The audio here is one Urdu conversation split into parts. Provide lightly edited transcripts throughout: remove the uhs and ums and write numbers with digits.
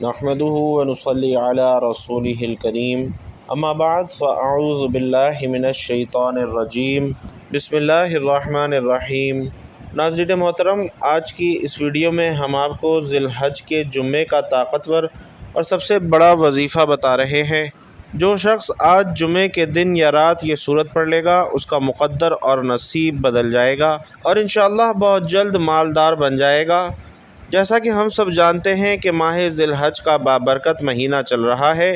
نحمده ونصلي على رسوله الكريم اما بعد فاعوذ باللہ من الشیطان الرجیم بسم اللہ الرحمن الرحیم۔ ناظرین محترم، آج کی اس ویڈیو میں ہم آپ کو ذی الحج کے جمعے کا طاقتور اور سب سے بڑا وظیفہ بتا رہے ہیں۔ جو شخص آج جمعے کے دن یا رات یہ سورت پڑھ لے گا، اس کا مقدر اور نصیب بدل جائے گا اور انشاءاللہ بہت جلد مالدار بن جائے گا۔ جیسا کہ ہم سب جانتے ہیں کہ ماہ ذی الحج کا بابرکت مہینہ چل رہا ہے،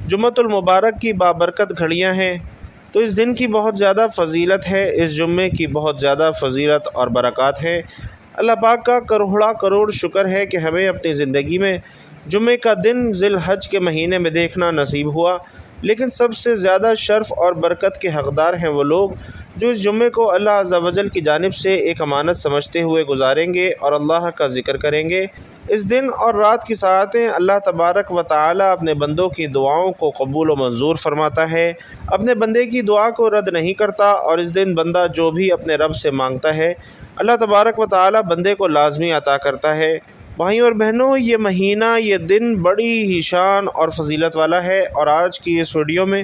جمعۃ المبارک کی بابرکت گھڑیاں ہیں، تو اس دن کی بہت زیادہ فضیلت ہے، اس جمعے کی بہت زیادہ فضیلت اور برکات ہیں۔ اللہ پاک کا کروڑا کروڑ شکر ہے کہ ہمیں اپنی زندگی میں جمعے کا دن ذی الحج کے مہینے میں دیکھنا نصیب ہوا، لیکن سب سے زیادہ شرف اور برکت کے حقدار ہیں وہ لوگ جو اس جمعے کو اللہ عز و جل کی جانب سے ایک امانت سمجھتے ہوئے گزاریں گے اور اللہ کا ذکر کریں گے۔ اس دن اور رات کی ساعتیں اللہ تبارک و تعالی اپنے بندوں کی دعاؤں کو قبول و منظور فرماتا ہے، اپنے بندے کی دعا کو رد نہیں کرتا، اور اس دن بندہ جو بھی اپنے رب سے مانگتا ہے اللہ تبارک و تعالی بندے کو لازمی عطا کرتا ہے۔ بھائیوں اور بہنوں، یہ مہینہ، یہ دن بڑی ہی شان اور فضیلت والا ہے، اور آج کی اس ویڈیو میں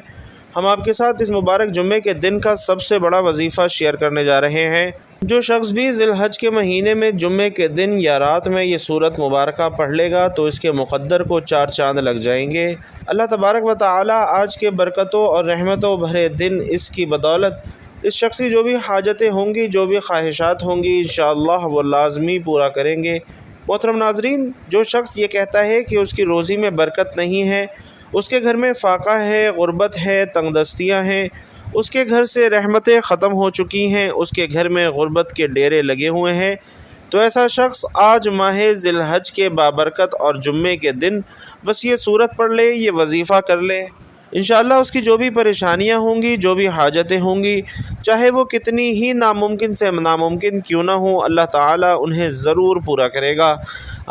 ہم آپ کے ساتھ اس مبارک جمعے کے دن کا سب سے بڑا وظیفہ شیئر کرنے جا رہے ہیں۔ جو شخص بھی ذی الحج کے مہینے میں جمعے کے دن یا رات میں یہ سورت مبارکہ پڑھ لے گا تو اس کے مقدر کو 4 چاند لگ جائیں گے۔ اللہ تبارک و تعالی آج کے برکتوں اور رحمتوں بھرے دن اس کی بدولت اس شخص کی جو بھی حاجتیں ہوں گی، جو بھی خواہشات ہوں گی، انشاءاللہ وہ لازمی پورا کریں گے۔ محترم ناظرین، جو شخص یہ کہتا ہے کہ اس کی روزی میں برکت نہیں ہے، اس کے گھر میں فاقہ ہے، غربت ہے، تنگ دستیاں ہیں، اس کے گھر سے رحمتیں ختم ہو چکی ہیں، اس کے گھر میں غربت کے ڈیرے لگے ہوئے ہیں، تو ایسا شخص آج ماہ ذی الحج کے بابرکت اور جمعے کے دن بس یہ سورت پڑھ لے، یہ وظیفہ کر لے، انشاءاللہ اس کی جو بھی پریشانیاں ہوں گی، جو بھی حاجتیں ہوں گی، چاہے وہ کتنی ہی ناممکن سے ناممکن کیوں نہ ہوں، اللہ تعالیٰ انہیں ضرور پورا کرے گا۔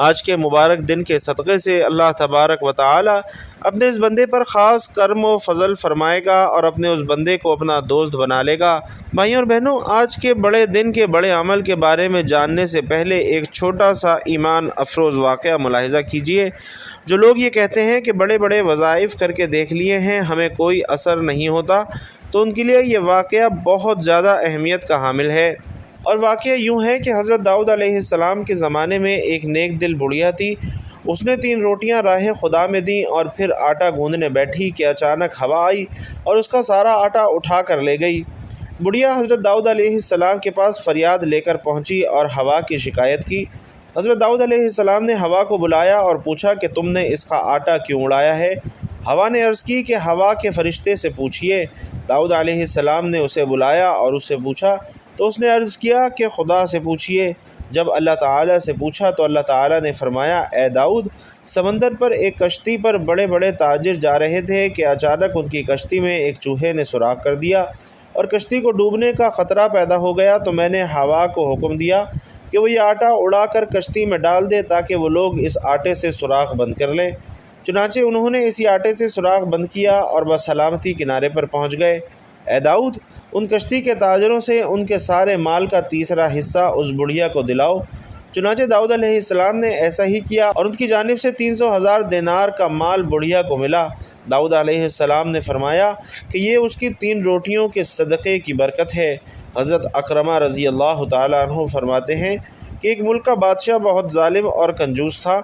آج کے مبارک دن کے صدقے سے اللہ تبارک و تعالیٰ اپنے اس بندے پر خاص کرم و فضل فرمائے گا اور اپنے اس بندے کو اپنا دوست بنا لے گا۔ بھائیوں اور بہنوں، آج کے بڑے دن کے بڑے عمل کے بارے میں جاننے سے پہلے ایک چھوٹا سا ایمان افروز واقعہ ملاحظہ کیجیے۔ جو لوگ یہ کہتے ہیں کہ بڑے بڑے وظائف کر کے دیکھ لیے ہیں، ہمیں کوئی اثر نہیں ہوتا، تو ان کے لیے یہ واقعہ بہت زیادہ اہمیت کا حامل ہے۔ اور واقعہ یوں ہے کہ حضرت داؤد علیہ السلام کے زمانے میں ایک نیک دل بڑھیا تھی، اس نے 3 روٹیاں راہ خدا میں دیں اور پھر آٹا گوندنے بیٹھی کہ اچانک ہوا آئی اور اس کا سارا آٹا اٹھا کر لے گئی۔ بڑھیا حضرت داؤد علیہ السلام کے پاس فریاد لے کر پہنچی اور ہوا کی شکایت کی۔ حضرت داؤد علیہ السلام نے ہوا کو بلایا اور پوچھا کہ تم نے اس کا آٹا کیوں اڑایا ہے؟ ہوا نے عرض کی کہ ہوا کے فرشتے سے پوچھئے۔ داؤد علیہ السلام نے اسے بلایا اور اس سے پوچھا تو اس نے عرض کیا کہ خدا سے پوچھئے۔ جب اللہ تعالیٰ سے پوچھا تو اللہ تعالیٰ نے فرمایا، اے داؤد، سمندر پر ایک کشتی پر بڑے بڑے تاجر جا رہے تھے کہ اچانک ان کی کشتی میں ایک چوہے نے سوراخ کر دیا اور کشتی کو ڈوبنے کا خطرہ پیدا ہو گیا، تو میں نے ہوا کو حکم دیا کہ وہ یہ آٹا اڑا کر کشتی میں ڈال دے تاکہ وہ لوگ اس آٹے سے سوراخ بند کر لیں۔ چنانچہ انہوں نے اسی آٹے سے سوراخ بند کیا اور بسلامتی کنارے پر پہنچ گئے۔ اے داؤد، ان کشتی کے تاجروں سے ان کے سارے مال کا تیسرا حصہ اس بڑھیا کو دلاؤ۔ چنانچہ داؤد علیہ السلام نے ایسا ہی کیا اور ان کی جانب سے 300,000 دینار کا مال بڑھیا کو ملا۔ داؤد علیہ السلام نے فرمایا کہ یہ اس کی 3 روٹیوں کے صدقے کی برکت ہے۔ حضرت اکرمہ رضی اللہ تعالیٰ عنہ فرماتے ہیں کہ ایک ملک کا بادشاہ بہت ظالم اور کنجوس تھا۔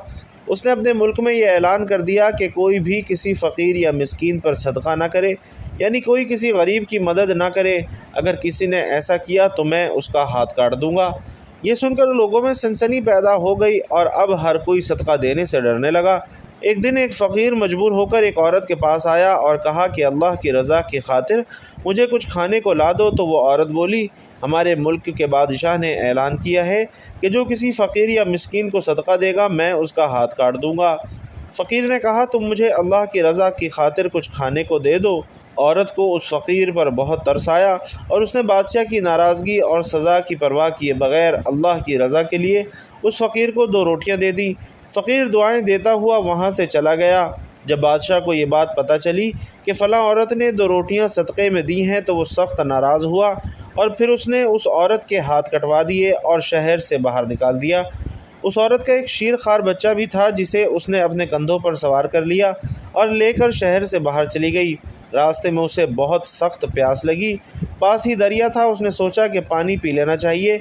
اس نے اپنے ملک میں یہ اعلان کر دیا کہ کوئی بھی کسی فقیر یا مسکین پر صدقہ نہ کرے، یعنی کوئی کسی غریب کی مدد نہ کرے، اگر کسی نے ایسا کیا تو میں اس کا ہاتھ کاٹ دوں گا۔ یہ سن کر لوگوں میں سنسنی پیدا ہو گئی اور اب ہر کوئی صدقہ دینے سے ڈرنے لگا۔ ایک دن ایک فقیر مجبور ہو کر ایک عورت کے پاس آیا اور کہا کہ اللہ کی رضا کی خاطر مجھے کچھ کھانے کو لا دو، تو وہ عورت بولی، ہمارے ملک کے بادشاہ نے اعلان کیا ہے کہ جو کسی فقیر یا مسکین کو صدقہ دے گا میں اس کا ہاتھ کاٹ دوں گا۔ فقیر نے کہا، تم مجھے اللہ کی رضا کی خاطر کچھ کھانے کو دے دو۔ عورت کو اس فقیر پر بہت ترس آیا اور اس نے بادشاہ کی ناراضگی اور سزا کی پرواہ کیے بغیر اللہ کی رضا کے لیے اس فقیر کو 2 روٹیاں دے دیں۔ فقیر دعائیں دیتا ہوا وہاں سے چلا گیا۔ جب بادشاہ کو یہ بات پتہ چلی کہ فلاں عورت نے 2 روٹیاں صدقے میں دی ہیں تو وہ سخت ناراض ہوا اور پھر اس نے اس عورت کے ہاتھ کٹوا دیے اور شہر سے باہر نکال دیا۔ اس عورت کا ایک شیر خوار بچہ بھی تھا جسے اس نے اپنے کندھوں پر سوار کر لیا اور لے کر شہر سے باہر چلی گئی۔ راستے میں اسے بہت سخت پیاس لگی، پاس ہی دریا تھا، اس نے سوچا کہ پانی پی لینا چاہیے۔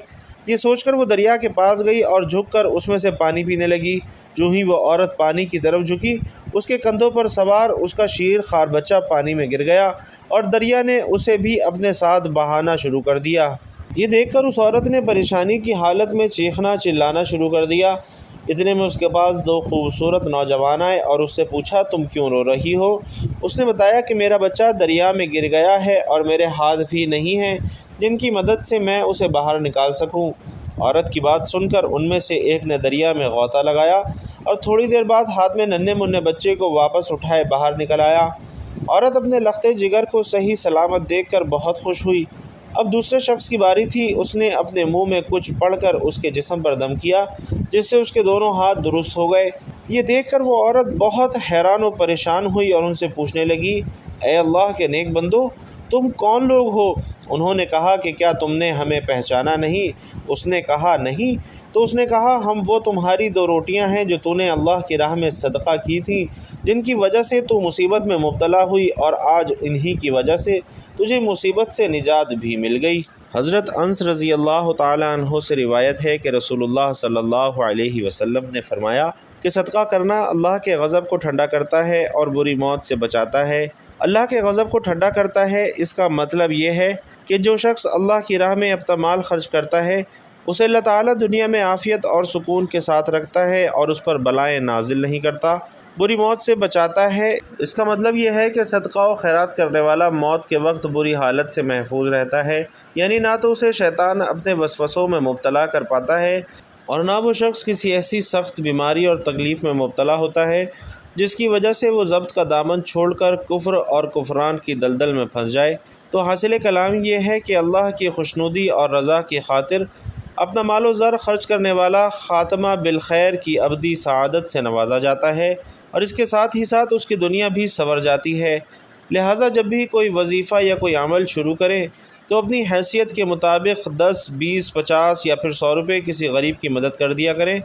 یہ سوچ کر وہ دریا کے پاس گئی اور جھک کر اس میں سے پانی پینے لگی۔ جو ہی وہ عورت پانی کی طرف جھکی، اس کے کندھوں پر سوار اس کا شیر خوار بچہ پانی میں گر گیا اور دریا نے اسے بھی اپنے ساتھ بہانا شروع کر دیا۔ یہ دیکھ کر اس عورت نے پریشانی کی حالت میں چیخنا چلانا شروع کر دیا۔ اتنے میں اس کے پاس دو خوبصورت نوجوان آئے اور اس سے پوچھا، تم کیوں رو رہی ہو؟ اس نے بتایا کہ میرا بچہ دریا میں گر گیا ہے اور میرے ہاتھ بھی نہیں ہیں جن کی مدد سے میں اسے باہر نکال سکوں۔ عورت کی بات سن کر ان میں سے ایک نے دریا میں غوطہ لگایا اور تھوڑی دیر بعد ہاتھ میں ننھے منھے بچے کو واپس اٹھائے باہر نکل آیا۔ عورت اپنے لختے جگر کو صحیح سلامت دیکھ کر بہت خوش ہوئی۔ اب دوسرے شخص کی باری تھی۔ اس نے اپنے منہ میں کچھ پڑھ کر اس کے جسم پر دم کیا جس سے اس کے دونوں ہاتھ درست ہو گئے۔ یہ دیکھ کر وہ عورت بہت حیران و پریشان ہوئی اور ان سے پوچھنے لگی، اے اللہ کے نیک بندو، تم کون لوگ ہو؟ انہوں نے کہا کہ کیا تم نے ہمیں پہچانا نہیں؟ اس نے کہا نہیں۔ تو اس نے کہا، ہم وہ تمہاری دو روٹیاں ہیں جو تو نے اللہ کی راہ میں صدقہ کی تھیں، جن کی وجہ سے تو مصیبت میں مبتلا ہوئی اور آج انہی کی وجہ سے تجھے مصیبت سے نجات بھی مل گئی۔ حضرت انس رضی اللہ تعالی عنہ سے روایت ہے کہ رسول اللہ صلی اللہ علیہ وسلم نے فرمایا کہ صدقہ کرنا اللہ کے غضب کو ٹھنڈا کرتا ہے اور بری موت سے بچاتا ہے۔ اللہ کے غضب کو ٹھنڈا کرتا ہے، اس کا مطلب یہ ہے کہ جو شخص اللہ کی راہ میں اپنا مال خرچ کرتا ہے اسے اللہ تعالیٰ دنیا میں عافیت اور سکون کے ساتھ رکھتا ہے اور اس پر بلائیں نازل نہیں کرتا، بری موت سے بچاتا ہے۔ اس کا مطلب یہ ہے کہ صدقہ و خیرات کرنے والا موت کے وقت بری حالت سے محفوظ رہتا ہے، یعنی نہ تو اسے شیطان اپنے وسوسوں میں مبتلا کر پاتا ہے اور نہ وہ شخص کسی ایسی سخت بیماری اور تکلیف میں مبتلا ہوتا ہے جس کی وجہ سے وہ ضبط کا دامن چھوڑ کر کفر اور کفران کی دلدل میں پھنس جائے۔ تو حاصل کلام یہ ہے کہ اللہ کی خوشنودی اور رضا کی خاطر اپنا مال و زر خرچ کرنے والا خاتمہ بالخیر کی ابدی سعادت سے نوازا جاتا ہے اور اس کے ساتھ ہی ساتھ اس کی دنیا بھی سنور جاتی ہے۔ لہٰذا جب بھی کوئی وظیفہ یا کوئی عمل شروع کرے تو اپنی حیثیت کے مطابق 10، 20، 50 یا پھر 100 روپے کسی غریب کی مدد کر دیا کریں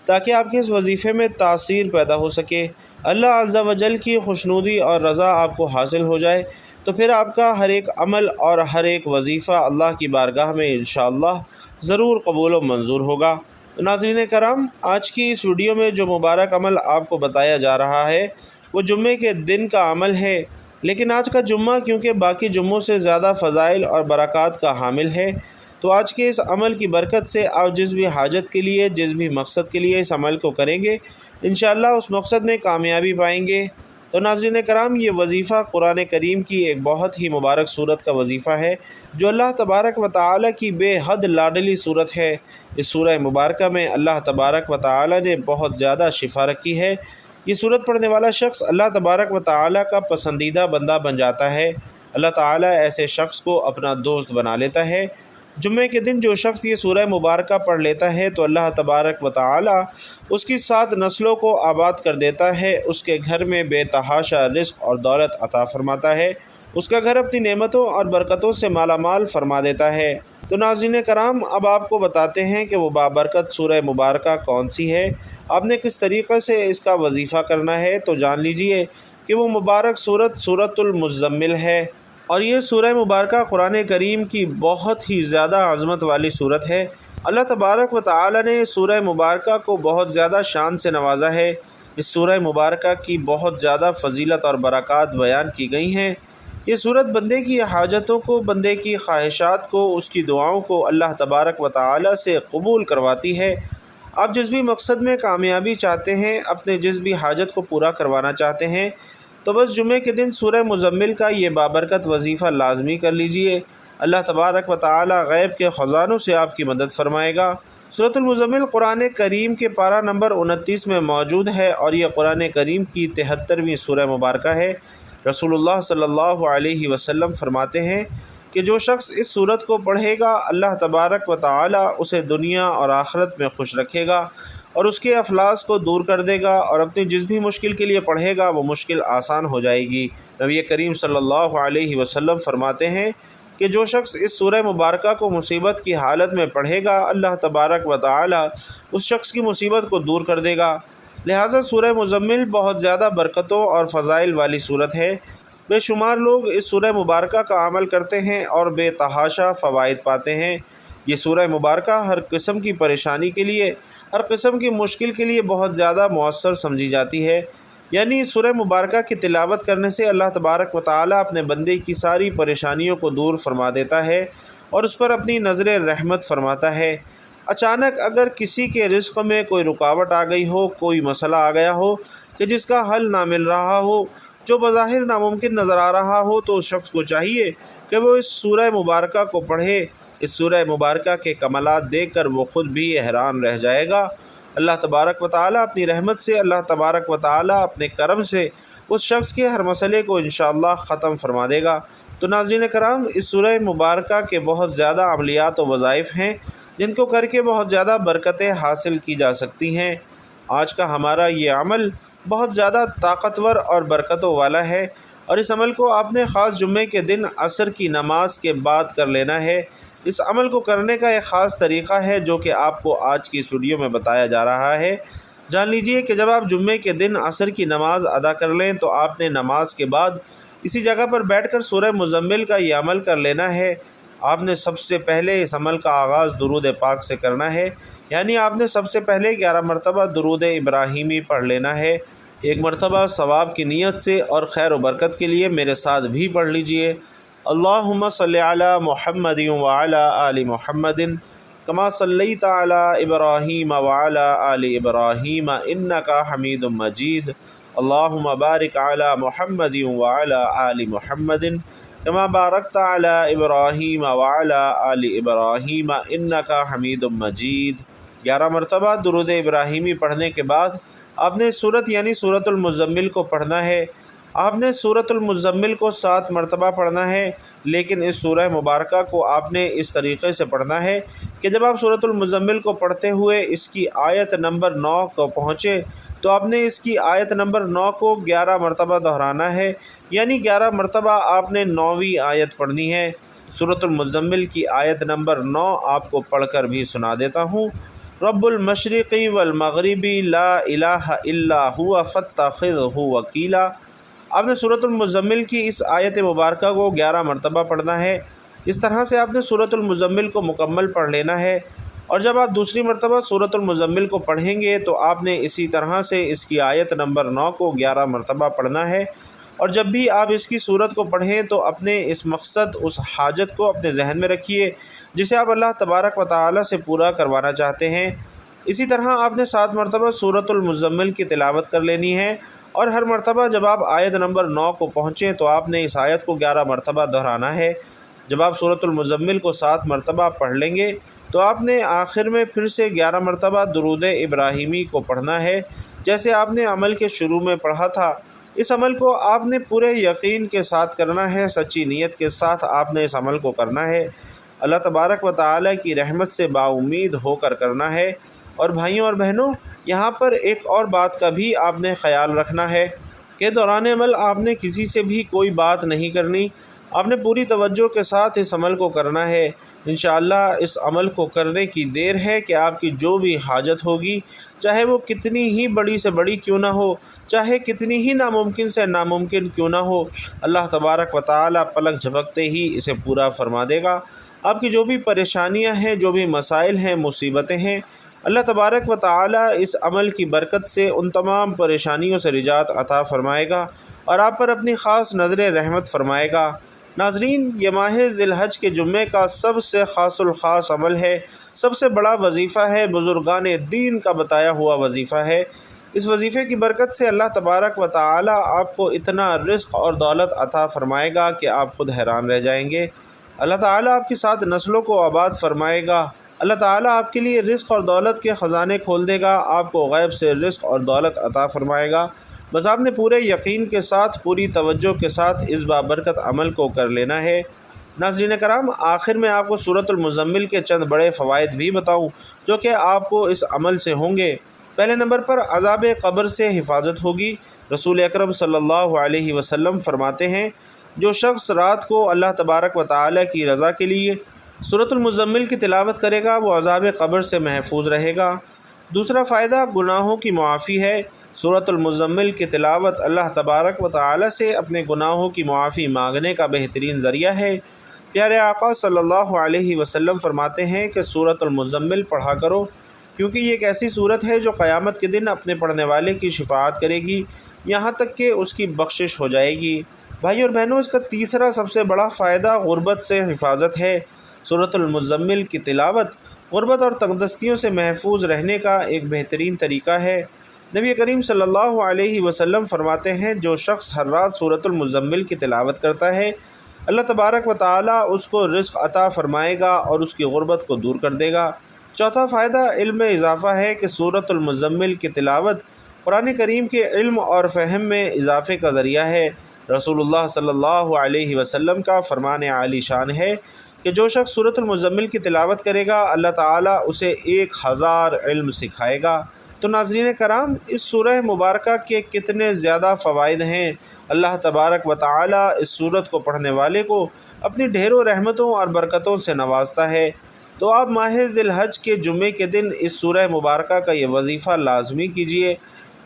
تاکہ آپ کے اس وظیفے میں تاثیر پیدا ہو سکے، اللہ عز و جل کی خوشنودی اور رضا آپ کو حاصل ہو جائے، تو پھر آپ کا ہر ایک عمل اور ہر ایک وظیفہ اللہ کی بارگاہ میں انشاءاللہ ضرور قبول و منظور ہوگا۔ تو ناظرین کرام، آج کی اس ویڈیو میں جو مبارک عمل آپ کو بتایا جا رہا ہے وہ جمعے کے دن کا عمل ہے، لیکن آج کا جمعہ کیونکہ باقی جمعوں سے زیادہ فضائل اور برکات کا حامل ہے، تو آج کے اس عمل کی برکت سے آپ جس بھی حاجت کے لیے، جس بھی مقصد کے لیے اس عمل کو کریں گے انشاءاللہ اس مقصد میں کامیابی پائیں گے۔ تو ناظرین کرام، یہ وظیفہ قرآن کریم کی ایک بہت ہی مبارک صورت کا وظیفہ ہے جو اللہ تبارک و تعالی کی بے حد لاڈلی صورت ہے۔ اس سورہ مبارکہ میں اللہ تبارک و تعالی نے بہت زیادہ شفا رکھی ہے۔ یہ صورت پڑھنے والا شخص اللہ تبارک و تعالی کا پسندیدہ بندہ بن جاتا ہے۔ اللہ تعالی ایسے شخص کو اپنا دوست بنا لیتا ہے۔ جمعے کے دن جو شخص یہ سورہ مبارکہ پڑھ لیتا ہے تو اللہ تبارک و تعالی اس کی 7 نسلوں کو آباد کر دیتا ہے، اس کے گھر میں بے تحاشا رزق اور دولت عطا فرماتا ہے، اس کا گھر اپنی نعمتوں اور برکتوں سے مالا مال فرما دیتا ہے۔ تو ناظرین کرام، اب آپ کو بتاتے ہیں کہ وہ بابرکت سورہ مبارکہ کون سی ہے، آپ نے کس طریقے سے اس کا وظیفہ کرنا ہے۔ تو جان لیجئے کہ وہ مبارک سورۃ المزمل ہے، اور یہ سورہ مبارکہ قرآن کریم کی بہت ہی زیادہ عظمت والی صورت ہے۔ اللہ تبارک و تعالی نے سورہ مبارکہ کو بہت زیادہ شان سے نوازا ہے۔ اس سورہ مبارکہ کی بہت زیادہ فضیلت اور برکات بیان کی گئی ہیں۔ یہ صورت بندے کی حاجتوں کو، بندے کی خواہشات کو، اس کی دعاؤں کو اللہ تبارک و تعالی سے قبول کرواتی ہے۔ آپ جس بھی مقصد میں کامیابی چاہتے ہیں، اپنے جس بھی حاجت کو پورا کروانا چاہتے ہیں، تو بس جمعے کے دن سورہ مزمل کا یہ بابرکت وظیفہ لازمی کر لیجئے۔ اللہ تبارک و تعالی غیب کے خزانوں سے آپ کی مدد فرمائے گا۔ سورۃ المزمل قرآن کریم کے پارہ نمبر 29 میں موجود ہے اور یہ قرآن کریم کی 73ویں سورہ مبارکہ ہے۔ رسول اللہ صلی اللہ علیہ وسلم فرماتے ہیں کہ جو شخص اس سورت کو پڑھے گا اللہ تبارک و تعالی اسے دنیا اور آخرت میں خوش رکھے گا اور اس کے افلاس کو دور کر دے گا، اور اپنی جس بھی مشکل کے لیے پڑھے گا وہ مشکل آسان ہو جائے گی۔ نبی کریم صلی اللہ علیہ وسلم فرماتے ہیں کہ جو شخص اس سورہ مبارکہ کو مصیبت کی حالت میں پڑھے گا اللہ تبارک و تعالی اس شخص کی مصیبت کو دور کر دے گا۔ لہٰذا سورہ مزمل بہت زیادہ برکتوں اور فضائل والی صورت ہے۔ بے شمار لوگ اس سورہ مبارکہ کا عمل کرتے ہیں اور بے تحاشا فوائد پاتے ہیں۔ یہ سورہ مبارکہ ہر قسم کی پریشانی کے لیے، ہر قسم کی مشکل کے لیے بہت زیادہ مؤثر سمجھی جاتی ہے۔ یعنی اس سورہ مبارکہ کی تلاوت کرنے سے اللہ تبارک و تعالیٰ اپنے بندے کی ساری پریشانیوں کو دور فرما دیتا ہے اور اس پر اپنی نظر رحمت فرماتا ہے۔ اچانک اگر کسی کے رزق میں کوئی رکاوٹ آ گئی ہو، کوئی مسئلہ آ گیا ہو کہ جس کا حل نہ مل رہا ہو، جو بظاہر ناممکن نظر آ رہا ہو، تو اس شخص کو چاہیے کہ وہ اس سورہ مبارکہ کو پڑھے۔ اس سورہ مبارکہ کے کمالات دیکھ کر وہ خود بھی حیران رہ جائے گا۔ اللہ تبارک و تعالیٰ اپنی رحمت سے، اللہ تبارک و تعالیٰ اپنے کرم سے اس شخص کے ہر مسئلے کو انشاءاللہ ختم فرما دے گا۔ تو ناظرین کرام، اس سورہ مبارکہ کے بہت زیادہ عملیات و وظائف ہیں جن کو کر کے بہت زیادہ برکتیں حاصل کی جا سکتی ہیں۔ آج کا ہمارا یہ عمل بہت زیادہ طاقتور اور برکتوں والا ہے، اور اس عمل کو آپ نے خاص جمعے کے دن عصر کی نماز کے بعد کر لینا ہے۔ اس عمل کو کرنے کا ایک خاص طریقہ ہے جو کہ آپ کو آج کی اس ویڈیو میں بتایا جا رہا ہے۔ جان لیجئے کہ جب آپ جمعے کے دن عصر کی نماز ادا کر لیں تو آپ نے نماز کے بعد اسی جگہ پر بیٹھ کر سورہ مزمل کا یہ عمل کر لینا ہے۔ آپ نے سب سے پہلے اس عمل کا آغاز درود پاک سے کرنا ہے، یعنی آپ نے سب سے پہلے 11 مرتبہ درود ابراہیمی پڑھ لینا ہے۔ ایک مرتبہ ثواب کی نیت سے اور خیر و برکت کے لیے میرے ساتھ بھی پڑھ لیجئے۔ اللہم صلی علی محمد وعلی آل محمد کما صلیت علی ابراہیم وعلی آل ابراہیم انک حمید مجید۔ اللہم بارک علی محمد وعلی آل محمد کما بارکت علی ابراہیم وعلی آل ابراہیم انک حمید مجید۔ 11 مرتبہ درود ابراہیمی پڑھنے کے بعد آپ نے سورت یعنی سورۃ المزمل کو پڑھنا ہے۔ آپ نے سورۃ المزمل کو 7 مرتبہ پڑھنا ہے، لیکن اس سورہ مبارکہ کو آپ نے اس طریقے سے پڑھنا ہے کہ جب آپ سورۃ المزمل کو پڑھتے ہوئے اس کی آیت نمبر 9 کو پہنچے تو آپ نے اس کی آیت نمبر 9 کو 11 مرتبہ دہرانا ہے، یعنی 11 مرتبہ آپ نے 9ویں آیت پڑھنی ہے۔ سورۃ المزمل کی آیت نمبر 9 آپ کو پڑھ کر بھی سنا دیتا ہوں۔ رب المشرقی والمغربی لا الہ الا ہوا فاتخذہ وکیلا۔ آپ نے سورۃ المزمل کی اس آیت مبارکہ کو 11 مرتبہ پڑھنا ہے۔ اس طرح سے آپ نے سورۃ المزمل کو مکمل پڑھ لینا ہے، اور جب آپ دوسری مرتبہ سورۃ المزمل کو پڑھیں گے تو آپ نے اسی طرح سے اس کی آیت نمبر 9 کو 11 مرتبہ پڑھنا ہے۔ اور جب بھی آپ اس کی صورت کو پڑھیں تو اپنے اس مقصد، اس حاجت کو اپنے ذہن میں رکھیے جسے آپ اللہ تبارک و تعالی سے پورا کروانا چاہتے ہیں۔ اسی طرح آپ نے 7 مرتبہ سورۃ المزمل کی تلاوت کر لینی ہے، اور ہر مرتبہ جب آپ آیت نمبر 9 کو پہنچیں تو آپ نے اس آیت کو 11 مرتبہ دہرانا ہے۔ جب آپ سورۃ المزمل کو 7 مرتبہ پڑھ لیں گے تو آپ نے آخر میں پھر سے 11 مرتبہ درود ابراہیمی کو پڑھنا ہے، جیسے آپ نے عمل کے شروع میں پڑھا تھا۔ اس عمل کو آپ نے پورے یقین کے ساتھ کرنا ہے، سچی نیت کے ساتھ آپ نے اس عمل کو کرنا ہے، اللہ تبارک و تعالی کی رحمت سے با امید ہو کر کرنا ہے۔ اور بھائیوں اور بہنوں، یہاں پر ایک اور بات کا بھی آپ نے خیال رکھنا ہے کہ دوران عمل آپ نے کسی سے بھی کوئی بات نہیں کرنی، آپ نے پوری توجہ کے ساتھ اس عمل کو کرنا ہے۔ انشاءاللہ اس عمل کو کرنے کی دیر ہے کہ آپ کی جو بھی حاجت ہوگی، چاہے وہ کتنی ہی بڑی سے بڑی کیوں نہ ہو، چاہے کتنی ہی ناممکن سے ناممکن کیوں نہ ہو، اللہ تبارک و تعالی پلک جھپکتے ہی اسے پورا فرما دے گا۔ آپ کی جو بھی پریشانیاں ہیں، جو بھی مسائل ہیں، مصیبتیں ہیں، اللہ تبارک و تعالی اس عمل کی برکت سے ان تمام پریشانیوں سے نجات عطا فرمائے گا اور آپ پر اپنی خاص نظر رحمت فرمائے گا۔ ناظرین، یہ ماہ ذی الحج کے جمعے کا سب سے خاص الخاص عمل ہے، سب سے بڑا وظیفہ ہے، بزرگان دین کا بتایا ہوا وظیفہ ہے۔ اس وظیفے کی برکت سے اللہ تبارک و تعالی آپ کو اتنا رزق اور دولت عطا فرمائے گا کہ آپ خود حیران رہ جائیں گے۔ اللہ تعالی آپ کی 7 نسلوں کو آباد فرمائے گا۔ اللہ تعالیٰ آپ کے لیے رزق اور دولت کے خزانے کھول دے گا، آپ کو غیب سے رزق اور دولت عطا فرمائے گا۔ بس آپ نے پورے یقین کے ساتھ، پوری توجہ کے ساتھ اس بابرکت عمل کو کر لینا ہے۔ ناظرین کرام، آخر میں آپ کو سورۃ المزمل کے چند بڑے فوائد بھی بتاؤں جو کہ آپ کو اس عمل سے ہوں گے۔ پہلے نمبر پر عذاب قبر سے حفاظت ہوگی۔ رسول اکرم صلی اللہ علیہ وسلم فرماتے ہیں، جو شخص رات کو اللہ تبارک و تعالی کی رضا کے لیے سورۃ المزمل کی تلاوت کرے گا وہ عذاب قبر سے محفوظ رہے گا۔ دوسرا فائدہ گناہوں کی معافی ہے۔ سورۃ المزمل کی تلاوت اللہ تبارک و تعالی سے اپنے گناہوں کی معافی مانگنے کا بہترین ذریعہ ہے۔ پیارے آقا صلی اللہ علیہ وسلم فرماتے ہیں کہ سورۃ المزمل پڑھا کرو، کیونکہ یہ ایک ایسی سورت ہے جو قیامت کے دن اپنے پڑھنے والے کی شفاعت کرے گی، یہاں تک کہ اس کی بخشش ہو جائے گی۔ بھائی اور بہنوں، اس کا تیسرا سب سے بڑا فائدہ غربت سے حفاظت ہے۔ سورۃ المزمل کی تلاوت غربت اور تنگدستیوں سے محفوظ رہنے کا ایک بہترین طریقہ ہے۔ نبی کریم صلی اللہ علیہ وسلم فرماتے ہیں جو شخص ہر رات سورۃ المزمل کی تلاوت کرتا ہے اللہ تبارک و تعالی اس کو رزق عطا فرمائے گا اور اس کی غربت کو دور کر دے گا۔ چوتھا فائدہ علم میں اضافہ ہے کہ سورۃ المزمل کی تلاوت قرآن کریم کے علم اور فہم میں اضافے کا ذریعہ ہے۔ رسول اللہ صلی اللہ علیہ وسلم کا فرمان عالی شان ہے کہ جو شخص سورۃ المزمل کی تلاوت کرے گا اللہ تعالیٰ اسے 1000 علم سکھائے گا۔ تو ناظرین کرام، اس سورہ مبارکہ کے کتنے زیادہ فوائد ہیں۔ اللہ تبارک و تعالیٰ اس سورت کو پڑھنے والے کو اپنی ڈھیروں رحمتوں اور برکتوں سے نوازتا ہے۔ تو آپ ماہ ذی الحج کے جمعے کے دن اس سورہ مبارکہ کا یہ وظیفہ لازمی کیجیے،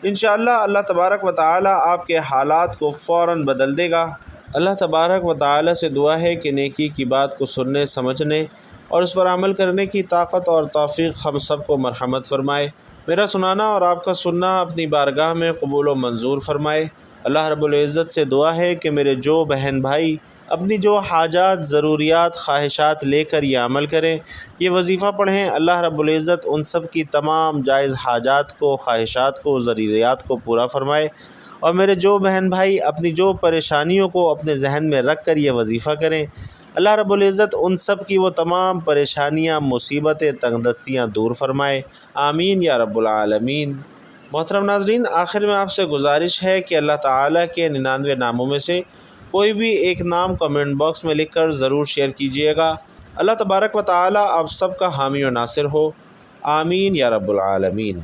انشاءاللہ اللہ تبارک و تعالیٰ آپ کے حالات کو فوراً بدل دے گا۔ اللہ تبارک و تعالیٰ سے دعا ہے کہ نیکی کی بات کو سننے، سمجھنے اور اس پر عمل کرنے کی طاقت اور توفیق ہم سب کو مرحمت فرمائے۔ میرا سنانا اور آپ کا سننا اپنی بارگاہ میں قبول و منظور فرمائے۔ اللہ رب العزت سے دعا ہے کہ میرے جو بہن بھائی اپنی جو حاجات، ضروریات، خواہشات لے کر یہ عمل کریں، یہ وظیفہ پڑھیں، اللہ رب العزت ان سب کی تمام جائز حاجات کو، خواہشات کو، ضروریات کو پورا فرمائے۔ اور میرے جو بہن بھائی اپنی جو پریشانیوں کو اپنے ذہن میں رکھ کر یہ وظیفہ کریں، اللہ رب العزت ان سب کی وہ تمام پریشانیاں، مصیبتیں، تنگدستیاں دور فرمائے، آمین یا رب العالمین۔ محترم ناظرین، آخر میں آپ سے گزارش ہے کہ اللہ تعالیٰ کے 99 ناموں میں سے کوئی بھی ایک نام کمنٹ باکس میں لکھ کر ضرور شیئر کیجیے گا۔ اللہ تبارک و تعالیٰ آپ سب کا حامی و ناصر ہو، آمین یا رب العالمین۔